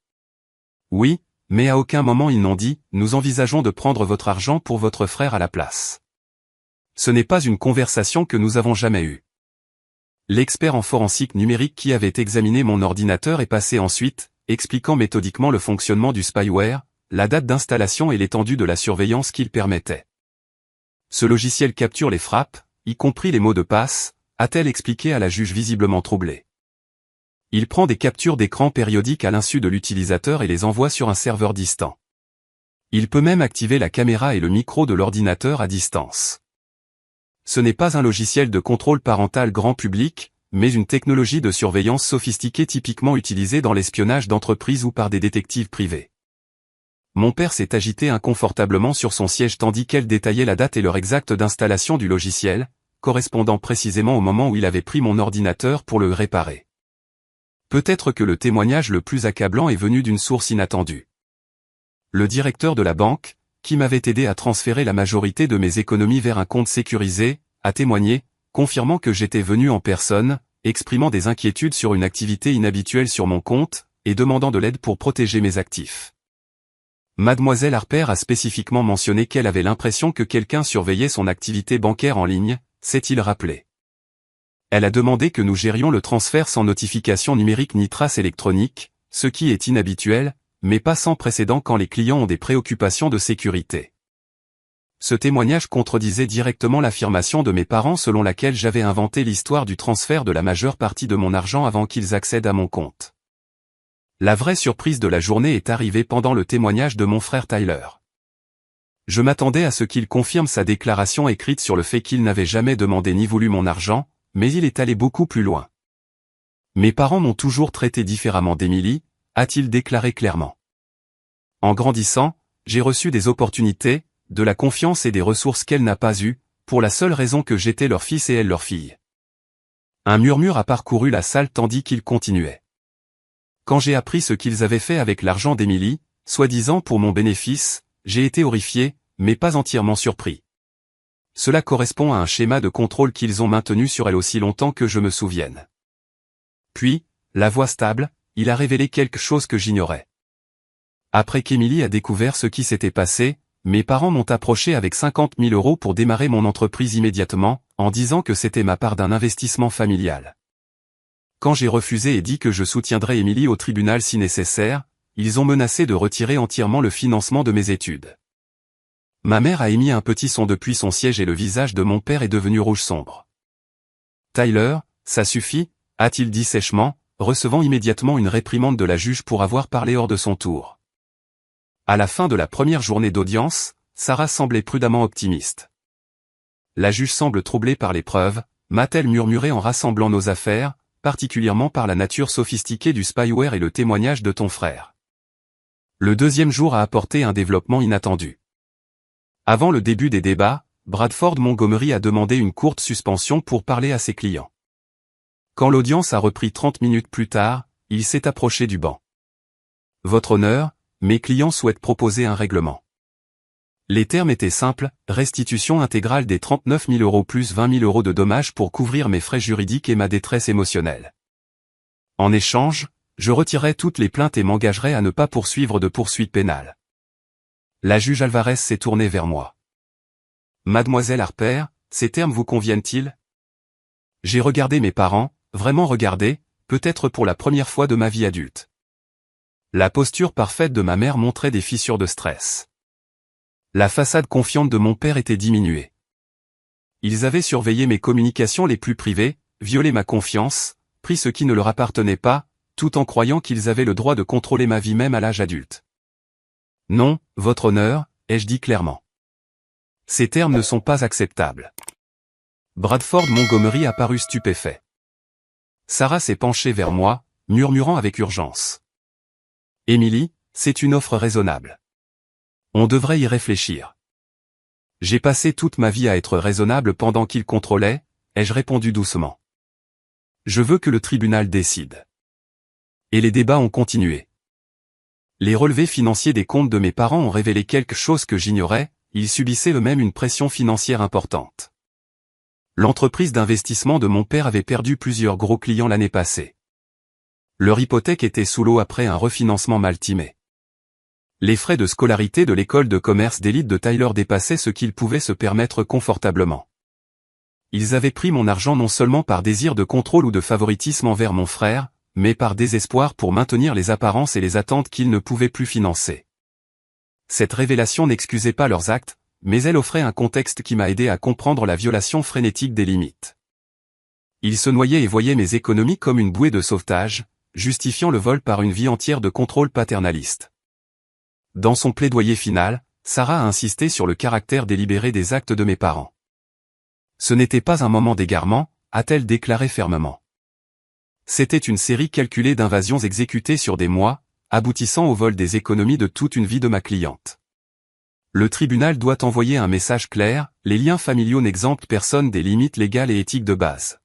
Oui, mais à aucun moment ils n'ont dit « Nous envisageons de prendre votre argent pour votre frère à la place ». Ce n'est pas une conversation que nous avons jamais eue. L'expert en forensique numérique qui avait examiné mon ordinateur est passé ensuite, expliquant méthodiquement le fonctionnement du spyware, la date d'installation et l'étendue de la surveillance qu'il permettait. Ce logiciel capture les frappes, y compris les mots de passe, a-t-elle expliqué à la juge visiblement troublée. Il prend des captures d'écran périodiques à l'insu de l'utilisateur et les envoie sur un serveur distant. Il peut même activer la caméra et le micro de l'ordinateur à distance. Ce n'est pas un logiciel de contrôle parental grand public, mais une technologie de surveillance sophistiquée typiquement utilisée dans l'espionnage d'entreprises ou par des détectives privés. Mon père s'est agité inconfortablement sur son siège tandis qu'elle détaillait la date et l'heure exacte d'installation du logiciel, correspondant précisément au moment où il avait pris mon ordinateur pour le réparer. Peut-être que le témoignage le plus accablant est venu d'une source inattendue. Le directeur de la banque, qui m'avait aidé à transférer la majorité de mes économies vers un compte sécurisé, a témoigné, confirmant que j'étais venu en personne, exprimant des inquiétudes sur une activité inhabituelle sur mon compte, et demandant de l'aide pour protéger mes actifs. Mademoiselle Harper a spécifiquement mentionné qu'elle avait l'impression que quelqu'un surveillait son activité bancaire en ligne, s'est-il rappelé. Elle a demandé que nous gérions le transfert sans notification numérique ni trace électronique, ce qui est inhabituel, mais pas sans précédent quand les clients ont des préoccupations de sécurité. Ce témoignage contredisait directement l'affirmation de mes parents selon laquelle j'avais inventé l'histoire du transfert de la majeure partie de mon argent avant qu'ils accèdent à mon compte. La vraie surprise de la journée est arrivée pendant le témoignage de mon frère Tyler. Je m'attendais à ce qu'il confirme sa déclaration écrite sur le fait qu'il n'avait jamais demandé ni voulu mon argent, mais il est allé beaucoup plus loin. Mes parents m'ont toujours traité différemment d'Emily, a-t-il déclaré clairement. En grandissant, j'ai reçu des opportunités, de la confiance et des ressources qu'elle n'a pas eues, pour la seule raison que j'étais leur fils et elle leur fille. Un murmure a parcouru la salle tandis qu'il continuait. Quand j'ai appris ce qu'ils avaient fait avec l'argent d'Emily, soi-disant pour mon bénéfice, j'ai été horrifié, mais pas entièrement surpris. Cela correspond à un schéma de contrôle qu'ils ont maintenu sur elle aussi longtemps que je me souvienne. Puis, la voix stable, il a révélé quelque chose que j'ignorais. Après qu'Emily a découvert ce qui s'était passé, mes parents m'ont approché avec 50 000 € pour démarrer mon entreprise immédiatement, en disant que c'était ma part d'un investissement familial. Quand j'ai refusé et dit que je soutiendrais Emily au tribunal si nécessaire, ils ont menacé de retirer entièrement le financement de mes études. Ma mère a émis un petit son depuis son siège et le visage de mon père est devenu rouge sombre. Tyler, ça suffit, a-t-il dit sèchement, recevant immédiatement une réprimande de la juge pour avoir parlé hors de son tour. À la fin de la première journée d'audience, Sarah semblait prudemment optimiste. La juge semble troublée par les preuves, m'a-t-elle murmuré en rassemblant nos affaires, particulièrement par la nature sophistiquée du spyware et le témoignage de ton frère. Le deuxième jour a apporté un développement inattendu. Avant le début des débats, Bradford Montgomery a demandé une courte suspension pour parler à ses clients. Quand l'audience a repris 30 minutes plus tard, il s'est approché du banc. Votre honneur, mes clients souhaitent proposer un règlement. Les termes étaient simples, restitution intégrale des 39 000 € plus 20 000 € de dommages pour couvrir mes frais juridiques et ma détresse émotionnelle. En échange, je retirerai toutes les plaintes et m'engagerai à ne pas poursuivre de poursuites pénales. La juge Alvarez s'est tournée vers moi. Mademoiselle Harper, ces termes vous conviennent-ils? J'ai regardé mes parents, vraiment regardé, peut-être pour la première fois de ma vie adulte. La posture parfaite de ma mère montrait des fissures de stress. La façade confiante de mon père était diminuée. Ils avaient surveillé mes communications les plus privées, violé ma confiance, pris ce qui ne leur appartenait pas, tout en croyant qu'ils avaient le droit de contrôler ma vie même à l'âge adulte. Non, votre honneur, ai-je dit clairement. Ces termes ne sont pas acceptables. Bradford Montgomery apparut stupéfait. Sarah s'est penchée vers moi, murmurant avec urgence. Emily, c'est une offre raisonnable. On devrait y réfléchir. J'ai passé toute ma vie à être raisonnable pendant qu'il contrôlait, ai-je répondu doucement. Je veux que le tribunal décide. Et les débats ont continué. Les relevés financiers des comptes de mes parents ont révélé quelque chose que j'ignorais, ils subissaient eux-mêmes une pression financière importante. L'entreprise d'investissement de mon père avait perdu plusieurs gros clients l'année passée. Leur hypothèque était sous l'eau après un refinancement mal timé. Les frais de scolarité de l'école de commerce d'élite de Tyler dépassaient ce qu'ils pouvaient se permettre confortablement. Ils avaient pris mon argent non seulement par désir de contrôle ou de favoritisme envers mon frère, mais par désespoir pour maintenir les apparences et les attentes qu'ils ne pouvaient plus financer. Cette révélation n'excusait pas leurs actes, mais elle offrait un contexte qui m'a aidé à comprendre la violation frénétique des limites. Ils se noyaient et voyaient mes économies comme une bouée de sauvetage, justifiant le vol par une vie entière de contrôle paternaliste. Dans son plaidoyer final, Sarah a insisté sur le caractère délibéré des actes de mes parents. Ce n'était pas un moment d'égarement, a-t-elle déclaré fermement. C'était une série calculée d'invasions exécutées sur des mois, aboutissant au vol des économies de toute une vie de ma cliente. Le tribunal doit envoyer un message clair, les liens familiaux n'exemptent personne des limites légales et éthiques de base.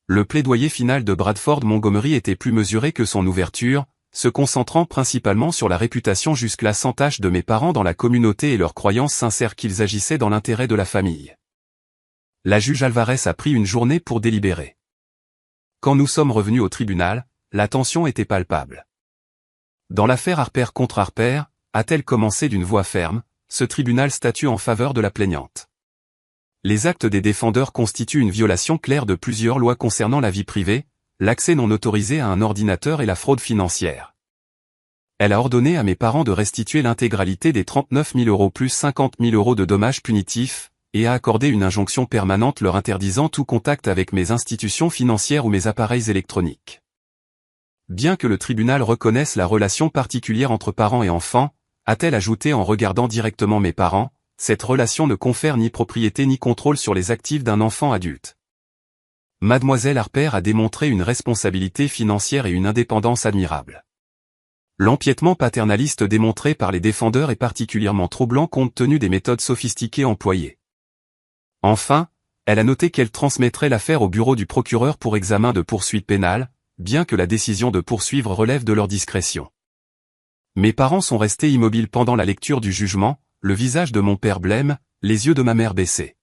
Le plaidoyer final de Bradford Montgomery était plus mesuré que son ouverture, se concentrant principalement sur la réputation jusque-là sans tache de mes parents dans la communauté et leur croyance sincère qu'ils agissaient dans l'intérêt de la famille. La juge Alvarez a pris une journée pour délibérer. Quand nous sommes revenus au tribunal, la tension était palpable. Dans l'affaire Harper contre Harper, a-t-elle commencé d'une voix ferme, ce tribunal statue en faveur de la plaignante. Les actes des défendeurs constituent une violation claire de plusieurs lois concernant la vie privée, l'accès non autorisé à un ordinateur et la fraude financière. Elle a ordonné à mes parents de restituer l'intégralité des 39 000 € plus 50 000 € de dommages punitifs, et a accordé une injonction permanente leur interdisant tout contact avec mes institutions financières ou mes appareils électroniques. Bien que le tribunal reconnaisse la relation particulière entre parents et enfants, a-t-elle ajouté en regardant directement mes parents, cette relation ne confère ni propriété ni contrôle sur les actifs d'un enfant adulte. Mademoiselle Harper a démontré une responsabilité financière et une indépendance admirables. L'empiètement paternaliste démontré par les défendeurs est particulièrement troublant compte tenu des méthodes sophistiquées employées. Enfin, elle a noté qu'elle transmettrait l'affaire au bureau du procureur pour examen de poursuite pénale, bien que la décision de poursuivre relève de leur discrétion. Mes parents sont restés immobiles pendant la lecture du jugement, le visage de mon père blême, les yeux de ma mère baissés.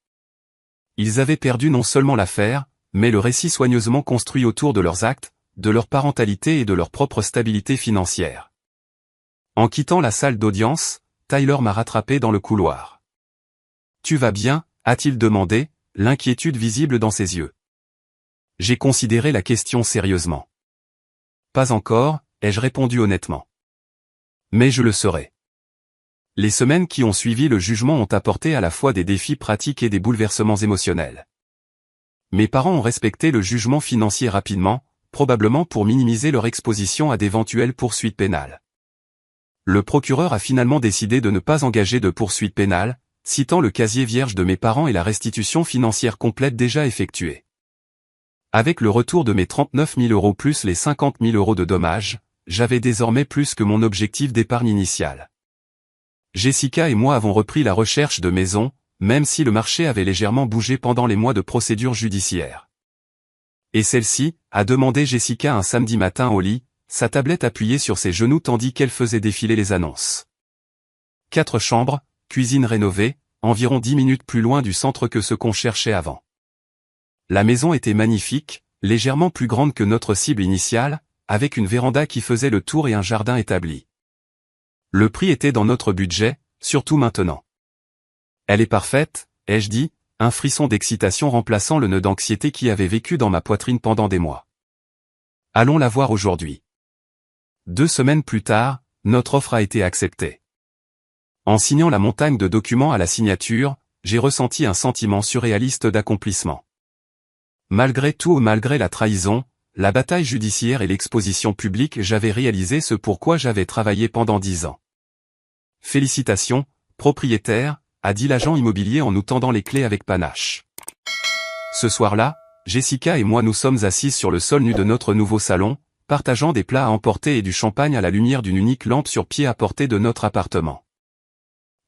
Ils avaient perdu non seulement l'affaire, mais le récit soigneusement construit autour de leurs actes, de leur parentalité et de leur propre stabilité financière. En quittant la salle d'audience, Tyler m'a rattrapé dans le couloir. « Tu vas bien ?» a-t-il demandé, l'inquiétude visible dans ses yeux. J'ai considéré la question sérieusement. « Pas encore », ai-je répondu honnêtement. Mais je le serai. Les semaines qui ont suivi le jugement ont apporté à la fois des défis pratiques et des bouleversements émotionnels. Mes parents ont respecté le jugement financier rapidement, probablement pour minimiser leur exposition à d'éventuelles poursuites pénales. Le procureur a finalement décidé de ne pas engager de poursuite pénale, citant le casier vierge de mes parents et la restitution financière complète déjà effectuée. Avec le retour de mes 39 000 € plus les 50 000 € de dommages, j'avais désormais plus que mon objectif d'épargne initiale. Jessica et moi avons repris la recherche de maison, même si le marché avait légèrement bougé pendant les mois de procédure judiciaire. Et celle-ci, a demandé Jessica un samedi matin au lit, sa tablette appuyée sur ses genoux tandis qu'elle faisait défiler les annonces. 4 chambres, cuisine rénovée, environ 10 minutes plus loin du centre que ce qu'on cherchait avant. La maison était magnifique, légèrement plus grande que notre cible initiale, avec une véranda qui faisait le tour et un jardin établi. Le prix était dans notre budget, surtout maintenant. Elle est parfaite, ai-je dit, un frisson d'excitation remplaçant le nœud d'anxiété qui avait vécu dans ma poitrine pendant des mois. Allons la voir aujourd'hui. 2 semaines plus tard, notre offre a été acceptée. En signant la montagne de documents à la signature, j'ai ressenti un sentiment surréaliste d'accomplissement. Malgré tout ou malgré la trahison, la bataille judiciaire et l'exposition publique, j'avais réalisé ce pourquoi j'avais travaillé pendant 10 ans. Félicitations, propriétaire, a dit l'agent immobilier en nous tendant les clés avec panache. Ce soir-là, Jessica et moi nous sommes assises sur le sol nu de notre nouveau salon, partageant des plats à emporter et du champagne à la lumière d'une unique lampe sur pied à portée de notre appartement.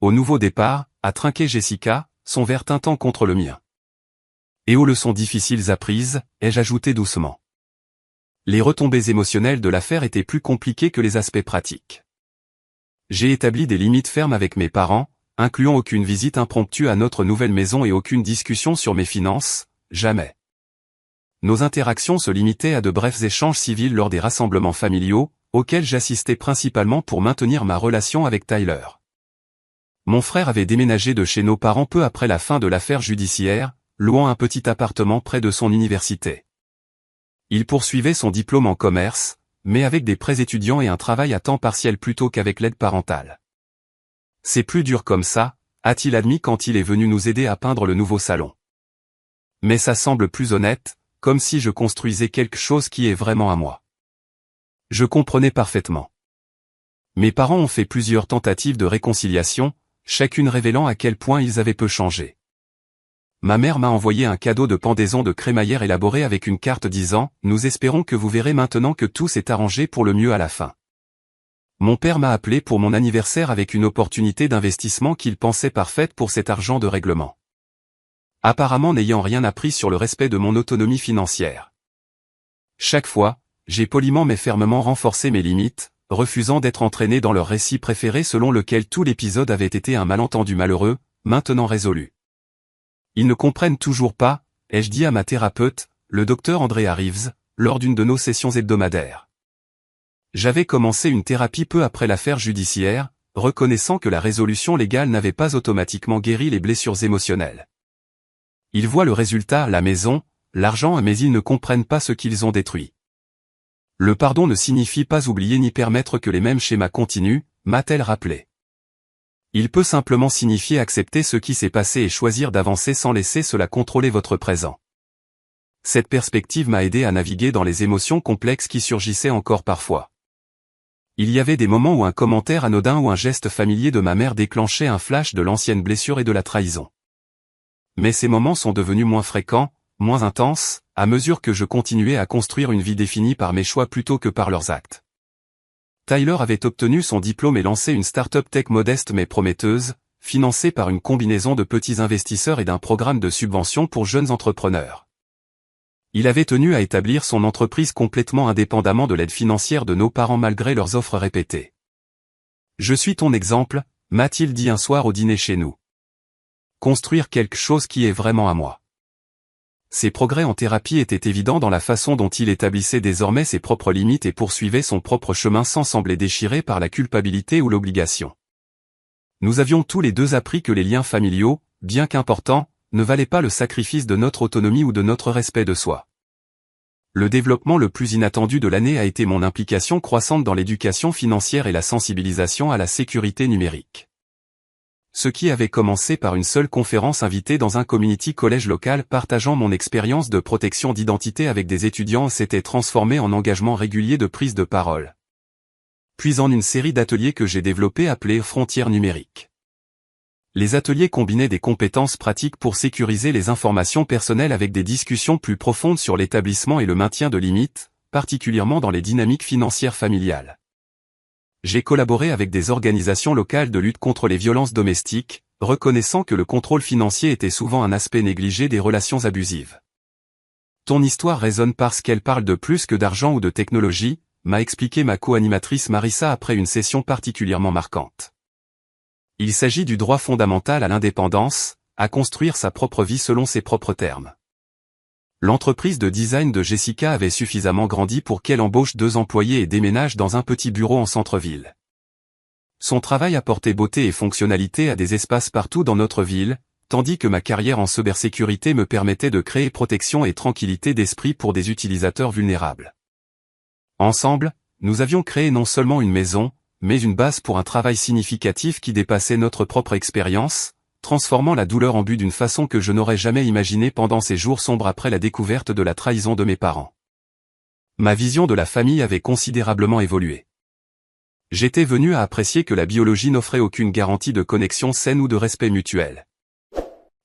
Au nouveau départ, a trinqué Jessica, son verre tintant contre le mien. Et aux leçons difficiles apprises, ai-je ajouté doucement. Les retombées émotionnelles de l'affaire étaient plus compliquées que les aspects pratiques. J'ai établi des limites fermes avec mes parents, incluant aucune visite impromptue à notre nouvelle maison et aucune discussion sur mes finances, jamais. Nos interactions se limitaient à de brefs échanges civils lors des rassemblements familiaux, auxquels j'assistais principalement pour maintenir ma relation avec Tyler. Mon frère avait déménagé de chez nos parents peu après la fin de l'affaire judiciaire, louant un petit appartement près de son université. Il poursuivait son diplôme en commerce, mais avec des prêts étudiants et un travail à temps partiel plutôt qu'avec l'aide parentale. C'est plus dur comme ça, a-t-il admis quand il est venu nous aider à peindre le nouveau salon. Mais ça semble plus honnête, comme si je construisais quelque chose qui est vraiment à moi. Je comprenais parfaitement. Mes parents ont fait plusieurs tentatives de réconciliation, chacune révélant à quel point ils avaient peu changé. Ma mère m'a envoyé un cadeau de pendaison de crémaillère élaboré avec une carte disant « Nous espérons que vous verrez maintenant que tout s'est arrangé pour le mieux à la fin ». Mon père m'a appelé pour mon anniversaire avec une opportunité d'investissement qu'il pensait parfaite pour cet argent de règlement. Apparemment n'ayant rien appris sur le respect de mon autonomie financière. Chaque fois, j'ai poliment mais fermement renforcé mes limites, refusant d'être entraîné dans leur récit préféré selon lequel tout l'épisode avait été un malentendu malheureux, maintenant résolu. Ils ne comprennent toujours pas, ai-je dit à ma thérapeute, le docteur Andrea Reeves, lors d'une de nos sessions hebdomadaires. J'avais commencé une thérapie peu après l'affaire judiciaire, reconnaissant que la résolution légale n'avait pas automatiquement guéri les blessures émotionnelles. Ils voient le résultat, la maison, l'argent, mais ils ne comprennent pas ce qu'ils ont détruit. Le pardon ne signifie pas oublier ni permettre que les mêmes schémas continuent, m'a-t-elle rappelé. Il peut simplement signifier accepter ce qui s'est passé et choisir d'avancer sans laisser cela contrôler votre présent. Cette perspective m'a aidé à naviguer dans les émotions complexes qui surgissaient encore parfois. Il y avait des moments où un commentaire anodin ou un geste familier de ma mère déclenchait un flash de l'ancienne blessure et de la trahison. Mais ces moments sont devenus moins fréquents, moins intenses, à mesure que je continuais à construire une vie définie par mes choix plutôt que par leurs actes. Tyler avait obtenu son diplôme et lancé une start-up tech modeste mais prometteuse, financée par une combinaison de petits investisseurs et d'un programme de subvention pour jeunes entrepreneurs. Il avait tenu à établir son entreprise complètement indépendamment de l'aide financière de nos parents malgré leurs offres répétées. « Je suis ton exemple », m'a-t-il dit un soir au dîner chez nous. Construire quelque chose qui est vraiment à moi. Ses progrès en thérapie étaient évidents dans la façon dont il établissait désormais ses propres limites et poursuivait son propre chemin sans sembler déchiré par la culpabilité ou l'obligation. Nous avions tous les deux appris que les liens familiaux, bien qu'importants, ne valaient pas le sacrifice de notre autonomie ou de notre respect de soi. Le développement le plus inattendu de l'année a été mon implication croissante dans l'éducation financière et la sensibilisation à la sécurité numérique. Ce qui avait commencé par une seule conférence invitée dans un community collège local partageant mon expérience de protection d'identité avec des étudiants s'était transformé en engagement régulier de prise de parole. Puis en une série d'ateliers que j'ai développés appelés Frontières numériques. Les ateliers combinaient des compétences pratiques pour sécuriser les informations personnelles avec des discussions plus profondes sur l'établissement et le maintien de limites, particulièrement dans les dynamiques financières familiales. J'ai collaboré avec des organisations locales de lutte contre les violences domestiques, reconnaissant que le contrôle financier était souvent un aspect négligé des relations abusives. Ton histoire résonne parce qu'elle parle de plus que d'argent ou de technologie, m'a expliqué ma co-animatrice Marissa après une session particulièrement marquante. Il s'agit du droit fondamental à l'indépendance, à construire sa propre vie selon ses propres termes. L'entreprise de design de Jessica avait suffisamment grandi pour qu'elle embauche 2 employés et déménage dans un petit bureau en centre-ville. Son travail apportait beauté et fonctionnalité à des espaces partout dans notre ville, tandis que ma carrière en cybersécurité me permettait de créer protection et tranquillité d'esprit pour des utilisateurs vulnérables. Ensemble, nous avions créé non seulement une maison, mais une base pour un travail significatif qui dépassait notre propre expérience, transformant la douleur en but d'une façon que je n'aurais jamais imaginée pendant ces jours sombres après la découverte de la trahison de mes parents. Ma vision de la famille avait considérablement évolué. J'étais venu à apprécier que la biologie n'offrait aucune garantie de connexion saine ou de respect mutuel.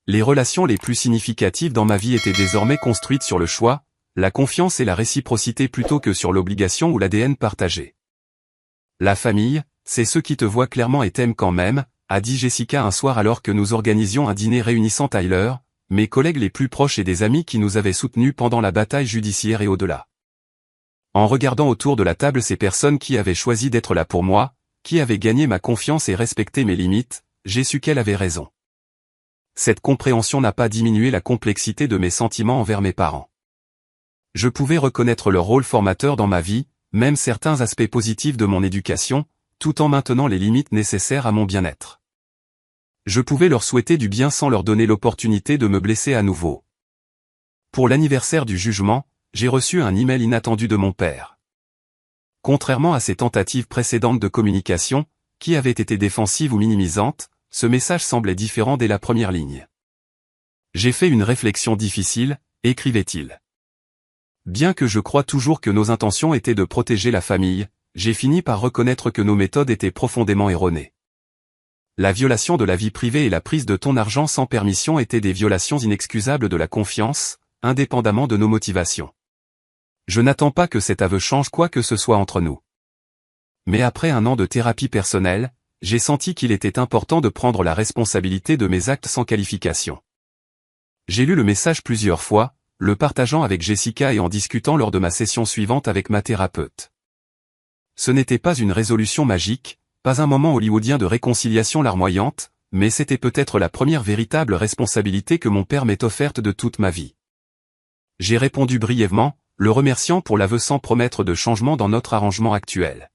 Les relations les plus significatives dans ma vie étaient désormais construites sur le choix, la confiance et la réciprocité plutôt que sur l'obligation ou l'ADN partagé. La famille, c'est ceux qui te voient clairement et t'aiment quand même, a dit Jessica un soir alors que nous organisions un dîner réunissant Tyler, mes collègues les plus proches et des amis qui nous avaient soutenus pendant la bataille judiciaire et au-delà. En regardant autour de la table ces personnes qui avaient choisi d'être là pour moi, qui avaient gagné ma confiance et respecté mes limites, j'ai su qu'elle avait raison. Cette compréhension n'a pas diminué la complexité de mes sentiments envers mes parents. Je pouvais reconnaître leur rôle formateur dans ma vie, même certains aspects positifs de mon éducation, tout en maintenant les limites nécessaires à mon bien-être. Je pouvais leur souhaiter du bien sans leur donner l'opportunité de me blesser à nouveau. Pour l'anniversaire du jugement, j'ai reçu un email inattendu de mon père. Contrairement à ses tentatives précédentes de communication, qui avaient été défensives ou minimisantes, ce message semblait différent dès la première ligne. J'ai fait une réflexion difficile, écrivait-il. Bien que je croie toujours que nos intentions étaient de protéger la famille, j'ai fini par reconnaître que nos méthodes étaient profondément erronées. La violation de la vie privée et la prise de ton argent sans permission étaient des violations inexcusables de la confiance, indépendamment de nos motivations. Je n'attends pas que cet aveu change quoi que ce soit entre nous. Mais après un an de thérapie personnelle, j'ai senti qu'il était important de prendre la responsabilité de mes actes sans qualification. J'ai lu le message plusieurs fois, le partageant avec Jessica et en discutant lors de ma session suivante avec ma thérapeute. Ce n'était pas une résolution magique, pas un moment hollywoodien de réconciliation larmoyante, mais c'était peut-être la première véritable responsabilité que mon père m'ait offerte de toute ma vie. J'ai répondu brièvement, le remerciant pour l'aveu sans promettre de changement dans notre arrangement actuel.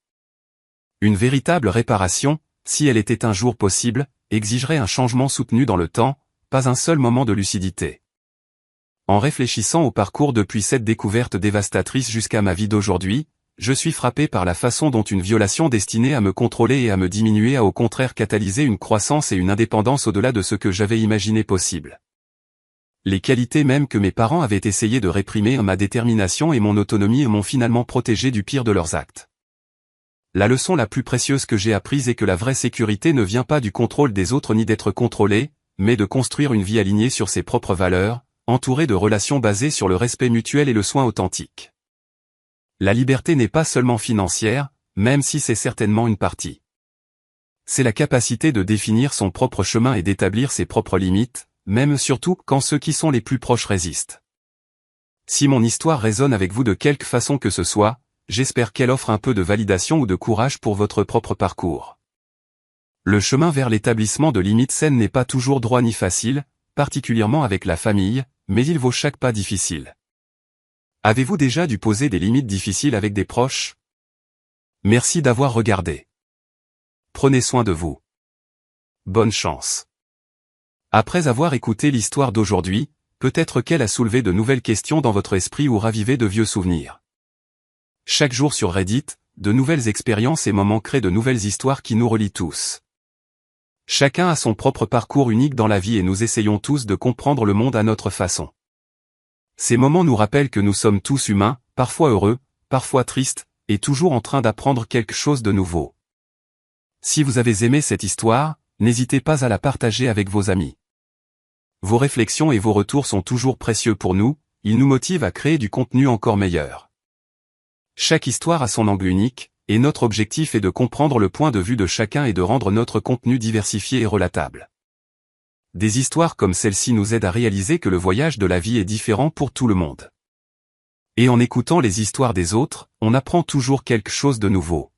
Une véritable réparation, si elle était un jour possible, exigerait un changement soutenu dans le temps, pas un seul moment de lucidité. En réfléchissant au parcours depuis cette découverte dévastatrice jusqu'à ma vie d'aujourd'hui, je suis frappé par la façon dont une violation destinée à me contrôler et à me diminuer a au contraire catalysé une croissance et une indépendance au-delà de ce que j'avais imaginé possible. Les qualités mêmes que mes parents avaient essayé de réprimer, ma détermination et mon autonomie m'ont finalement protégé du pire de leurs actes. La leçon la plus précieuse que j'ai apprise est que la vraie sécurité ne vient pas du contrôle des autres ni d'être contrôlé, mais de construire une vie alignée sur ses propres valeurs, entourée de relations basées sur le respect mutuel et le soin authentique. La liberté n'est pas seulement financière, même si c'est certainement une partie. C'est la capacité de définir son propre chemin et d'établir ses propres limites, même surtout quand ceux qui sont les plus proches résistent. Si mon histoire résonne avec vous de quelque façon que ce soit, j'espère qu'elle offre un peu de validation ou de courage pour votre propre parcours. Le chemin vers l'établissement de limites saines n'est pas toujours droit ni facile, particulièrement avec la famille, mais il vaut chaque pas difficile. Avez-vous déjà dû poser des limites difficiles avec des proches? Merci d'avoir regardé. Prenez soin de vous. Bonne chance. Après avoir écouté l'histoire d'aujourd'hui, peut-être qu'elle a soulevé de nouvelles questions dans votre esprit ou ravivé de vieux souvenirs. Chaque jour sur Reddit, de nouvelles expériences et moments créent de nouvelles histoires qui nous relient tous. Chacun a son propre parcours unique dans la vie et nous essayons tous de comprendre le monde à notre façon. Ces moments nous rappellent que nous sommes tous humains, parfois heureux, parfois tristes, et toujours en train d'apprendre quelque chose de nouveau. Si vous avez aimé cette histoire, n'hésitez pas à la partager avec vos amis. Vos réflexions et vos retours sont toujours précieux pour nous, ils nous motivent à créer du contenu encore meilleur. Chaque histoire a son angle unique, et notre objectif est de comprendre le point de vue de chacun et de rendre notre contenu diversifié et relatable. Des histoires comme celle-ci nous aident à réaliser que le voyage de la vie est différent pour tout le monde. Et en écoutant les histoires des autres, on apprend toujours quelque chose de nouveau.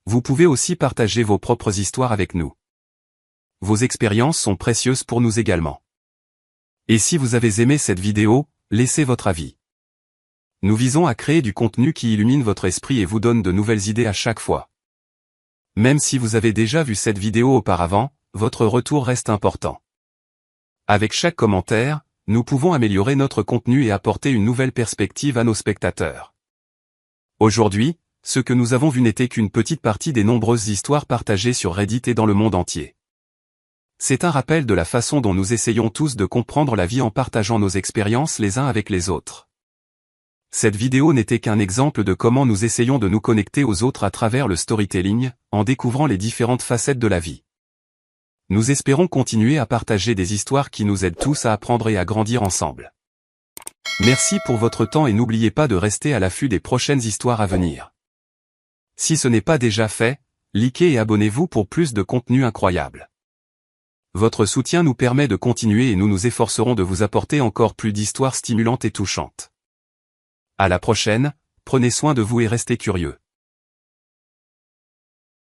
Vous pouvez aussi partager vos propres histoires avec nous. Vos expériences sont précieuses pour nous également. Et si vous avez aimé cette vidéo, laissez votre avis. Nous visons à créer du contenu qui illumine votre esprit et vous donne de nouvelles idées à chaque fois. Même si vous avez déjà vu cette vidéo auparavant, votre retour reste important. Avec chaque commentaire, nous pouvons améliorer notre contenu et apporter une nouvelle perspective à nos spectateurs. Aujourd'hui, ce que nous avons vu n'était qu'une petite partie des nombreuses histoires partagées sur Reddit et dans le monde entier. C'est un rappel de la façon dont nous essayons tous de comprendre la vie en partageant nos expériences les uns avec les autres. Cette vidéo n'était qu'un exemple de comment nous essayons de nous connecter aux autres à travers le storytelling, en découvrant les différentes facettes de la vie. Nous espérons continuer à partager des histoires qui nous aident tous à apprendre et à grandir ensemble. Merci pour votre temps et n'oubliez pas de rester à l'affût des prochaines histoires à venir. Si ce n'est pas déjà fait, likez et abonnez-vous pour plus de contenu incroyable. Votre soutien nous permet de continuer et nous nous efforcerons de vous apporter encore plus d'histoires stimulantes et touchantes. À la prochaine, prenez soin de vous et restez curieux.